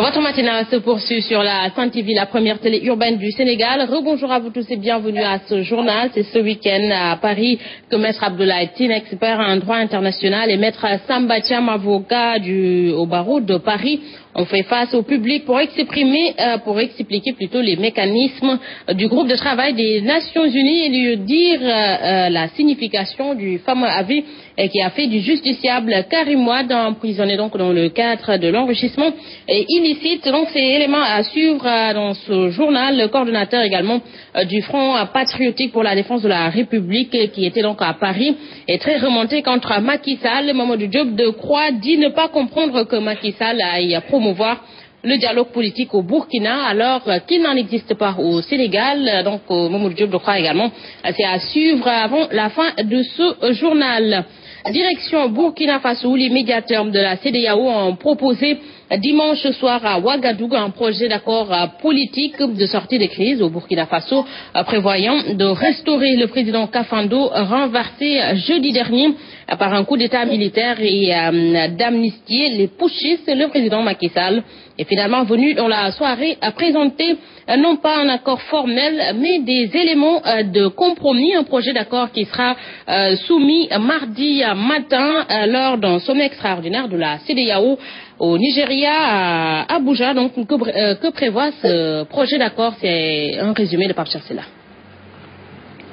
Votre matinale se poursuit sur la Sen TV, la première télé urbaine du Sénégal. Rebonjour à vous tous et bienvenue à ce journal. C'est ce week-end à Paris que Maître Abdoulaye Tine, expert en droit international, et Maître Samba Thiam, avocat au barreau de Paris, ont fait face au public pour expliquer plutôt les mécanismes du groupe de travail des Nations Unies et lui dire la signification du fameux avis qui a fait du justiciable Karim Wade emprisonné donc dans le cadre de l'enrichissement illicite. Donc c'est élément à suivre dans ce journal. Le coordonnateur également du Front patriotique pour la défense de la République qui était donc à Paris est très remonté contre Macky Sall. Mamadou Diop Decroix dit ne pas comprendre que Macky Sall aille promouvoir le dialogue politique au Burkina alors qu'il n'en existe pas au Sénégal. Donc Mamadou Diop Decroix également, c'est à suivre avant la fin de ce journal. Direction Burkina Faso, les médiateurs de la CEDEAO ont proposé dimanche soir à Ouagadougou un projet d'accord politique de sortie de crise au Burkina Faso prévoyant de restaurer le président Kafando renversé jeudi dernier par un coup d'état militaire et d'amnistier les putschistes. Le président Macky Sall est finalement venu dans la soirée à présenter non pas un accord formel mais des éléments de compromis, un projet d'accord qui sera soumis mardi matin lors d'un sommet extraordinaire de la CEDEAO au Nigeria, à Abuja. Donc, que prévoit ce projet d'accord? C'est un résumé de Pape Charsela.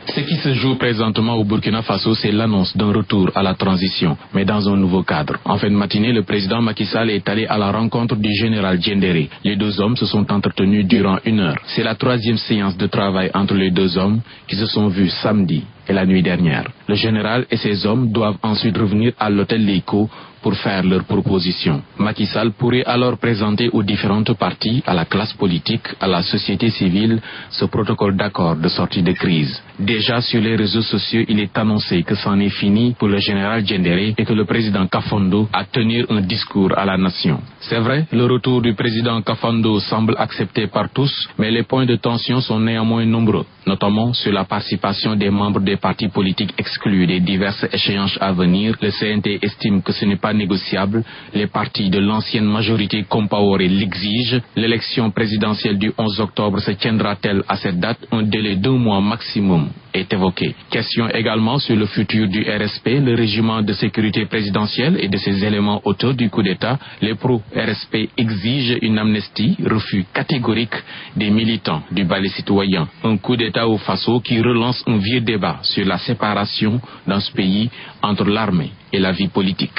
Ce qui se joue présentement au Burkina Faso, c'est l'annonce d'un retour à la transition, mais dans un nouveau cadre. En fin de matinée, le président Macky Sall est allé à la rencontre du général Diendéré. Les deux hommes se sont entretenus durant 1 heure. C'est la 3e séance de travail entre les deux hommes qui se sont vus samedi et la nuit dernière. Le général et ses hommes doivent ensuite revenir à l'hôtel Leiko pour faire leurs propositions. Macky Sall pourrait alors présenter aux différentes parties, à la classe politique, à la société civile, ce protocole d'accord de sortie de crise. Déjà sur les réseaux sociaux, il est annoncé que c'en est fini pour le général Diendéré et que le président Kafando a tenir un discours à la nation. C'est vrai, le retour du président Kafando semble accepté par tous, mais les points de tension sont néanmoins nombreux, notamment sur la participation des membres des partis politiques exclus des diverses échéances à venir. Le CNT estime que ce n'est pas négociable. Les partis de l'ancienne majorité Compaoré l'exigent. L'élection présidentielle du 11 octobre se tiendra-t-elle à cette date? Un délai d'1 mois maximum est évoqué. Question également sur le futur du RSP, le régiment de sécurité présidentielle et de ses éléments auteurs du coup d'État. Les pro-RSP exigent une amnistie, refus catégorique des militants du balai citoyen. Un coup d'État au Faso qui relance un vieux débat sur la séparation dans ce pays entre l'armée et la vie politique.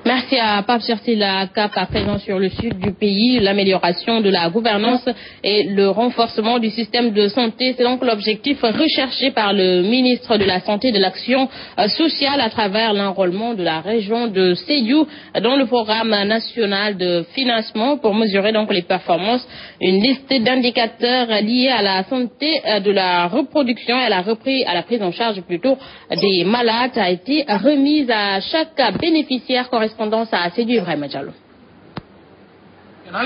Merci à Pape Charsela. Cap à présent sur le sud du pays, l'amélioration de la gouvernance et le renforcement du système de santé. C'est donc l'objectif recherché par le ministre de la Santé et de l'Action sociale à travers l'enrôlement de la région de Sédhiou dans le programme national de financement pour mesurer donc les performances. Une liste d'indicateurs liés à la santé de la reproduction et à la prise en charge plutôt des malades a été remise à chaque bénéficiaire correspondant à Sédhiou Ibrahima Diallo.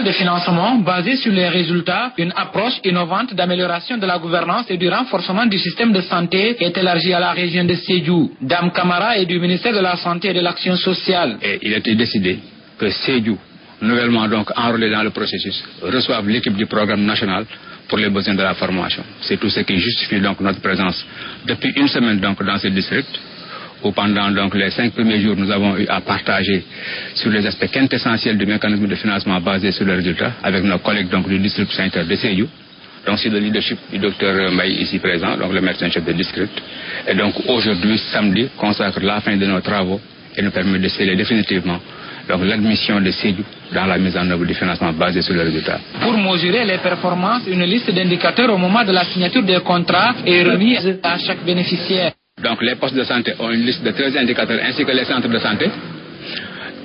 De financement basé sur les résultats, une approche innovante d'amélioration de la gouvernance et du renforcement du système de santé est élargie à la région de Sédhiou. Dame Camara est du ministère de la Santé et de l'Action sociale. Et il a été décidé que Sédhiou, nouvellement donc enrôlé dans le processus, reçoive l'équipe du programme national pour les besoins de la formation. C'est tout ce qui justifie donc notre présence depuis 1 semaine donc dans ce district, où pendant donc les 5 premiers jours, nous avons eu à partager sur les aspects quintessentiels du mécanisme de financement basé sur les résultats avec nos collègues donc du district sanitaire de Sédhiou. Donc c'est le leadership du docteur Mbaye ici présent, donc le médecin-chef de district. Et donc aujourd'hui, samedi, consacre la fin de nos travaux et nous permet de sceller définitivement donc l'admission de Sédhiou dans la mise en œuvre du financement basé sur les résultats. Pour mesurer les performances, une liste d'indicateurs au moment de la signature des contrats est remise à chaque bénéficiaire. Donc les postes de santé ont une liste de 13 indicateurs ainsi que les centres de santé.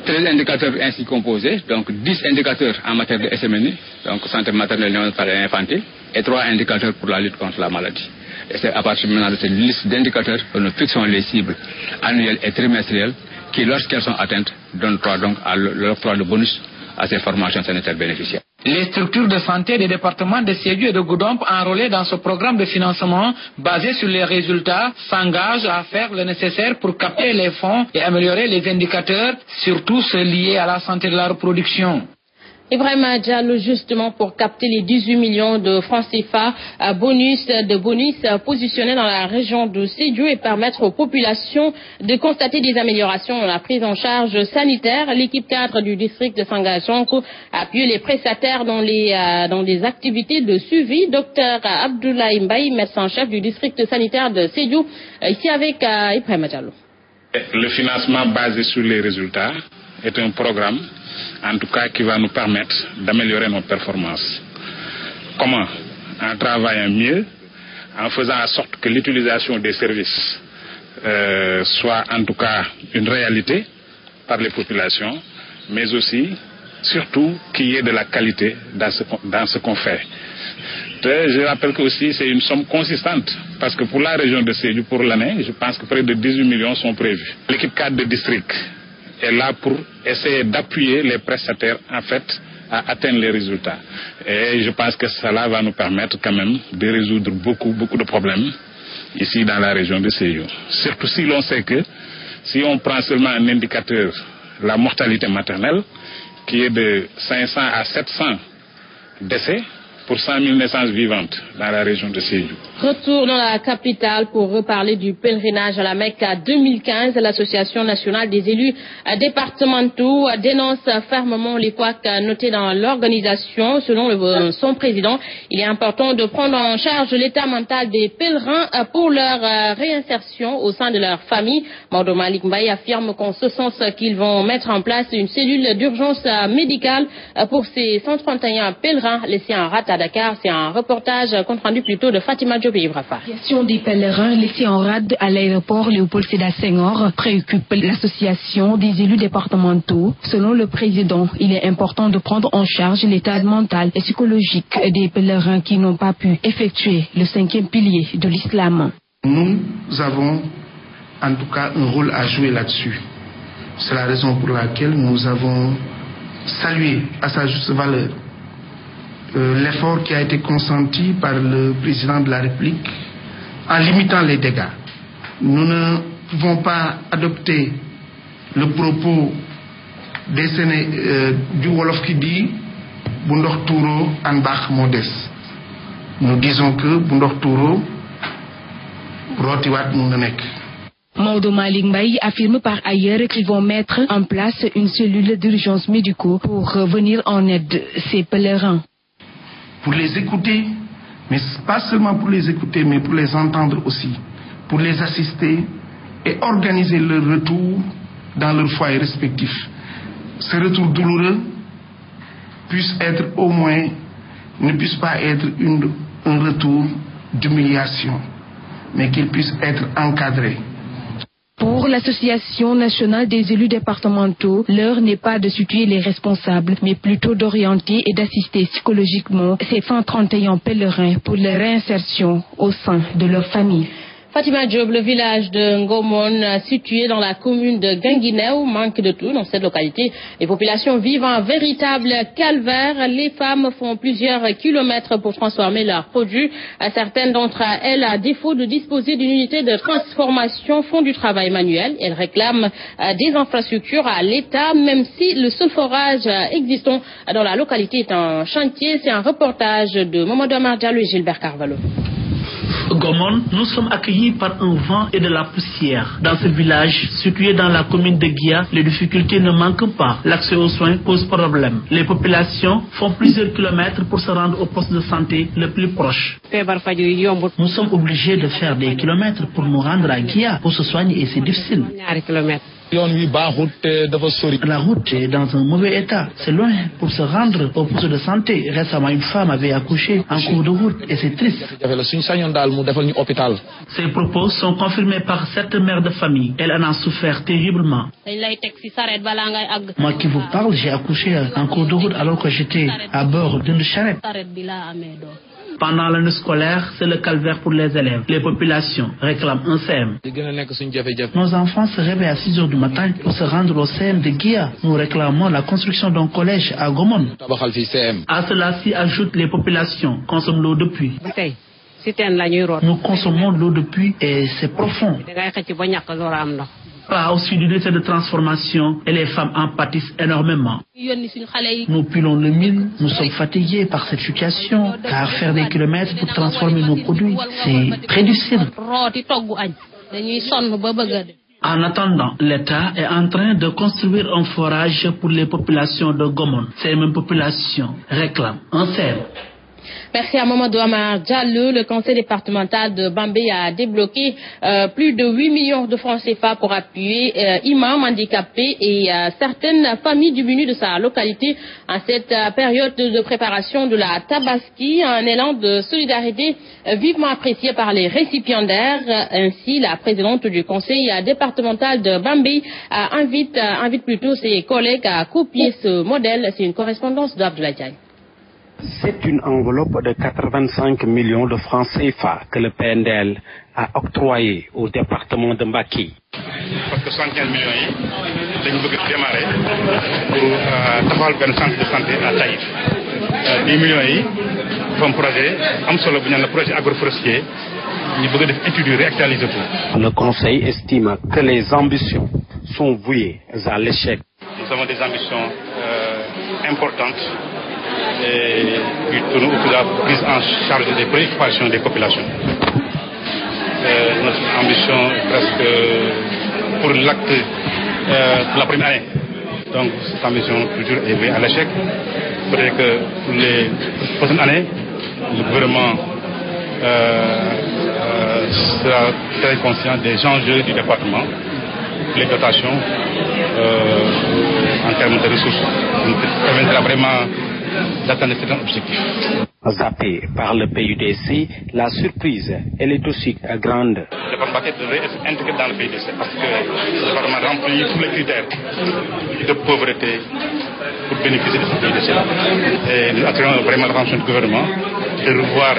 13 indicateurs ainsi composés, donc 10 indicateurs en matière de SMNI, donc santé maternelle, néonatale et infantile, et 3 indicateurs pour la lutte contre la maladie. Et c'est à partir maintenant de cette liste d'indicateurs que nous fixons les cibles annuelles et trimestrielles qui, lorsqu'elles sont atteintes, donnent droit donc à l'octroi de bonus à ces formations sanitaires bénéficiaires. Les structures de santé des départements de Sédhiou et de Goudomp enrôlées dans ce programme de financement basé sur les résultats s'engagent à faire le nécessaire pour capter les fonds et améliorer les indicateurs, surtout ceux liés à la santé de la reproduction. Ibrahima Diallo, justement pour capter les 18 millions de francs CFA bonus positionnés dans la région de Sédhiou et permettre aux populations de constater des améliorations dans la prise en charge sanitaire. L'équipe cadre du district de Sangajonko a appuyé les prestataires dans les activités de suivi. Docteur Abdoulaye Mbaye, médecin-chef du district sanitaire de Sédhiou, ici avec Ibrahima Diallo. Le financement basé sur les résultats est un programme, en tout cas, qui va nous permettre d'améliorer nos performances. Comment? En travaillant mieux, en faisant en sorte que l'utilisation des services soit en tout cas une réalité par les populations, mais aussi, surtout, qu'il y ait de la qualité dans ce qu'on fait. Je rappelle que aussi c'est une somme consistante, parce que pour la région de Sédhiou, pour l'année, je pense que près de 18 millions sont prévus. L'équipe cadre de district est là pour essayer d'appuyer les prestataires en fait à atteindre les résultats. Et je pense que cela va nous permettre quand même de résoudre beaucoup de problèmes ici dans la région de Sédhiou. Surtout si l'on sait que si on prend seulement un indicateur, la mortalité maternelle, qui est de 500 à 700 décès pour 100 000 naissances vivantes dans la région de Sédhiou. Retour dans la capitale pour reparler du pèlerinage à la Mecque 2015. L'Association nationale des élus départementaux dénonce fermement les couacs notés dans l'organisation. Selon son président, il est important de prendre en charge l'état mental des pèlerins pour leur réinsertion au sein de leur famille. Maodo Malick Mbaye affirme qu'en ce sens qu'ils vont mettre en place une cellule d'urgence médicale pour ces 131 pèlerins laissés en rade à Dakar. C'est un reportage compte rendu plutôt de Fatima Diop. La question des pèlerins laissés en rade à l'aéroport Léopold Sédar Senghor préoccupe l'association des élus départementaux. Selon le président, il est important de prendre en charge l'état mental et psychologique des pèlerins qui n'ont pas pu effectuer le 5e pilier de l'islam. Nous avons en tout cas un rôle à jouer là-dessus. C'est la raison pour laquelle nous avons salué à sa juste valeur l'effort qui a été consenti par le président de la République en limitant les dégâts. Nous ne pouvons pas adopter le propos du Wolof qui dit Bundok Touro Anbach Modeste. Nous disons que Bundok Touro Rotiwat Mundanek. Maodo Malick Mbaye affirme par ailleurs qu'ils vont mettre en place une cellule d'urgence médicaux pour venir en aide ces pèlerins. Pour les écouter, mais pas seulement pour les écouter, mais pour les entendre aussi, pour les assister et organiser leur retour dans leurs foyers respectifs. Ce retour douloureux puisse être au moins, ne puisse pas être un retour d'humiliation, mais qu'il puisse être encadré. Pour l'Association nationale des élus départementaux, l'heure n'est pas de situer les responsables, mais plutôt d'orienter et d'assister psychologiquement ces 131 pèlerins pour leur réinsertion au sein de leur famille. Fatima Diop, le village de Ngomon, situé dans la commune de Guinguinéo, manque de tout dans cette localité. Les populations vivent un véritable calvaire. Les femmes font plusieurs kilomètres pour transformer leurs produits. Certaines d'entre elles, à défaut de disposer d'une unité de transformation, font du travail manuel. Elles réclament des infrastructures à l'État, même si le seul forage existant dans la localité est un chantier. C'est un reportage de Mamadou Amar Diallo et Gilbert Carvalho. Gomon, nous sommes accueillis par un vent et de la poussière. Dans ce village, situé dans la commune de Guia, les difficultés ne manquent pas. L'accès aux soins pose problème. Les populations font plusieurs kilomètres pour se rendre au poste de santé le plus proche. Nous sommes obligés de faire des kilomètres pour nous rendre à Guia pour se soigner et c'est difficile. La route est dans un mauvais état. C'est loin pour se rendre au poste de santé. Récemment, une femme avait accouché en cours de route et c'est triste. Ces propos sont confirmés par cette mère de famille. Elle en a souffert terriblement. Moi qui vous parle, j'ai accouché en cours de route alors que j'étais à bord d'une charrette. Pendant l'année scolaire, c'est le calvaire pour les élèves. Les populations réclament un CM. Nos enfants se réveillent à 6 h du matin pour se rendre au CM de Guia. Nous réclamons la construction d'un collège à Gomon. À cela s'y ajoutent les populations consomment l'eau de pluie. Nous consommons l'eau de pluie et c'est profond. Pas aussi d'unité de transformation et les femmes en pâtissent énormément. Nous pilons le mille, nous sommes fatigués par cette situation, car faire des kilomètres pour transformer nos produits, c'est très difficile. En attendant, l'État est en train de construire un forage pour les populations de Gomon. Ces mêmes populations réclament un CEM. Merci à Mamadou Amar Diallo. Le conseil départemental de Bambey a débloqué plus de 8 millions de francs CFA pour appuyer imams handicapés et certaines familles diminuées de sa localité en cette période de préparation de la Tabaski, un élan de solidarité vivement apprécié par les récipiendaires. Ainsi, la présidente du conseil départemental de Bambey invite plutôt ses collègues à copier ce modèle. C'est une correspondance d'Abdoulaye Diagne. C'est une enveloppe de 85 millions de francs CFA que le PNDL a octroyé au département de Mbacké. Parce que 75 millions yi dañu bëgg démarrer pour taxawal benn centre de santé à Taïf. 10 millions yi comme projet am solo bu ñaan projet agroforestier ñu bëgg def étude réactualiser ko. Le conseil estime que les ambitions sont vouées à l'échec. Nous avons des ambitions importantes et qui tournent autour de la prise en charge des préoccupations des populations. Notre ambition est presque pour l'acte de la première année. Donc cette ambition toujours est vouée à l'échec. Peut-être que pour les prochaines années, le gouvernement sera très conscient des enjeux du département, les dotations en termes de ressources, permettra vraiment d'atteindre certains objectifs. Zappé par le PUDC, la surprise, elle est aussi grande. Le département devrait être intégré dans le PUDC parce que le département remplit tous les critères de pauvreté pour bénéficier de ce PUDC. Et nous attirons vraiment l'attention du gouvernement de revoir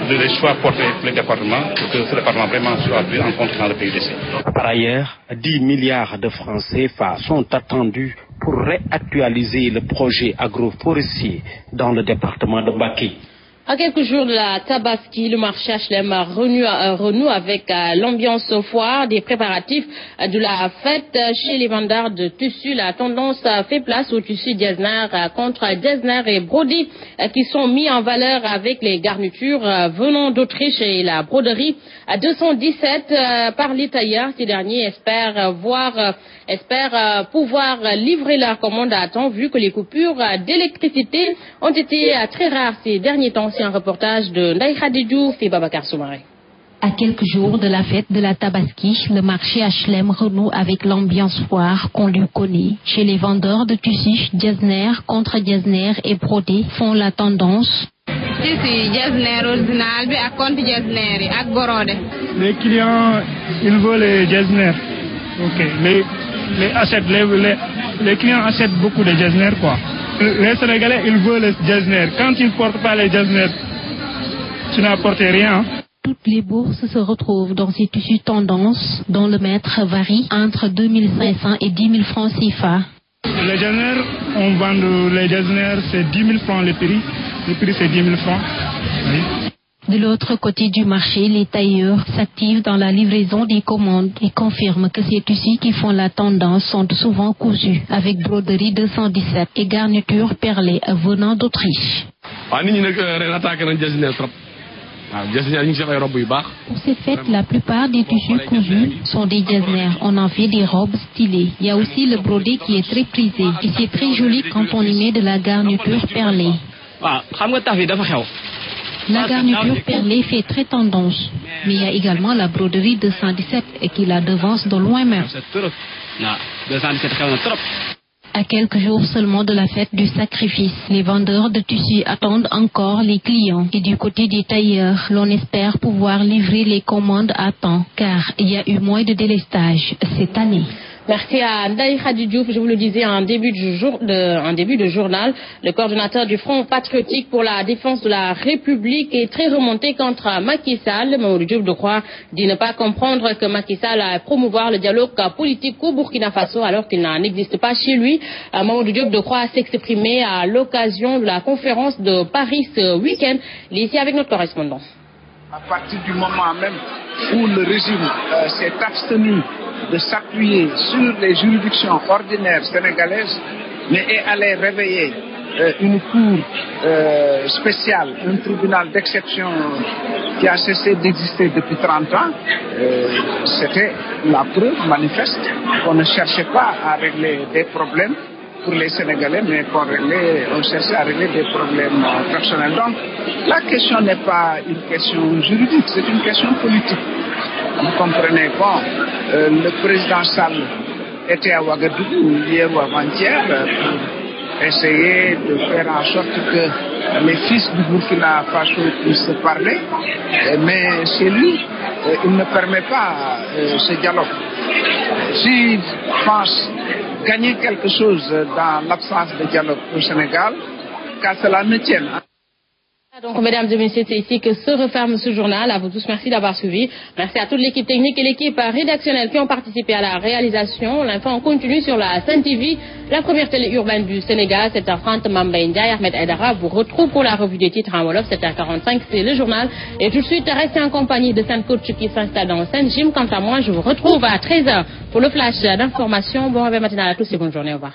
les choix portés pour le département pour que ce département vraiment soit pris en compte dans le PUDC. Par ailleurs, 10 milliards de francs CFA sont attendus pour réactualiser le projet agroforestier dans le département de Mbacké. À quelques jours de la Tabaski, le marché HLM renoue avec l'ambiance foire des préparatifs de la fête chez les vendeurs de tissus. La tendance fait place aux tissus Getzner contre Getzner et Brodé qui sont mis en valeur avec les garnitures venant d'Autriche et la broderie à 217 par les tailleurs. Ces derniers espèrent pouvoir livrer leur commande à temps vu que les coupures d'électricité ont été très rares ces derniers temps. C'est un reportage de Ndaï Khadidou et Babacar Soumaré. À quelques jours de la fête de la Tabaski, le marché HLM renoue avec l'ambiance foire qu'on lui connaît. Chez les vendeurs de tissus, Getzner contre Getzner et Brodé font la tendance. Les clients, ils veulent les Getzner. Ok. Les clients achètent beaucoup de Getzner, quoi. Les Sénégalais, ils veulent les Getzner. Quand ils ne portent pas les Getzner, tu n'apportes rien. Toutes les bourses se retrouvent dans ces tissus tendances dont le mètre varie entre 2500 et 10 000 francs CFA. Les Getzner, on vend les Getzner, c'est 10 000 francs le prix. Le prix, c'est 10 000 francs. Oui. De l'autre côté du marché, les tailleurs s'activent dans la livraison des commandes et confirment que ces tissus qui font la tendance sont souvent cousus avec broderie 217 et garniture perlée venant d'Autriche. Pour ces fêtes, la plupart des tissus cousus sont des Getzner. On en fait des robes stylées. Il y a aussi le brodé qui est très prisé et c'est très joli quand on y met de la garniture perlée. La garniture perlée fait très tendance, mais il y a également la broderie 217 et qui la devance de loin même. À quelques jours seulement de la fête du sacrifice, les vendeurs de tissus attendent encore les clients. Et du côté des tailleurs, l'on espère pouvoir livrer les commandes à temps, car il y a eu moins de délestage cette année. Merci à Ndaï Khadidou. Je vous le disais en début de journal, le coordonnateur du Front patriotique pour la défense de la République est très remonté contre Macky Sall. Mamadou Diop Decroix dit ne pas comprendre que Macky Sall a promouvoir le dialogue politique au Burkina Faso alors qu'il n'existe pas chez lui. Mamadou Diop Decroix s'est exprimé à l'occasion de la conférence de Paris ce week-end. Il est ici avec notre correspondant. à partir du moment même où le régime s'est abstenu de s'appuyer sur les juridictions ordinaires sénégalaises, mais est allé réveiller une cour spéciale, un tribunal d'exception qui a cessé d'exister depuis 30 ans, c'était la preuve manifeste qu'on ne cherchait pas à régler des problèmes pour les Sénégalais, mais on cherchait à régler des problèmes personnels. Donc, la question n'est pas une question juridique, c'est une question politique. Vous comprenez, le président Sall était à Ouagadougou hier ou avant-hier pour essayer de faire en sorte que les fils du Burkina Faso puissent se parler, mais chez lui, il ne permet pas ce dialogue. S'il pense gagner quelque chose dans l'absence de dialogue au Sénégal, qu'à cela ne tienne. Donc, mesdames et messieurs, c'est ici que se referme ce journal. À vous tous, merci d'avoir suivi. Merci à toute l'équipe technique et l'équipe rédactionnelle qui ont participé à la réalisation. L'info en continue sur la Sen TV, la première télé urbaine du Sénégal. 7h30, Mamba Ndiaye, Ahmed Aïdara vous retrouve pour la revue des titres en Wolof. 7h45, c'est le journal. Et tout de suite, restez en compagnie de Sen Coach qui s'installe dans Sen Gym. Quant à moi, je vous retrouve à 13h pour le flash d'information. Bon réveil matinal à tous et bonne journée. Au revoir.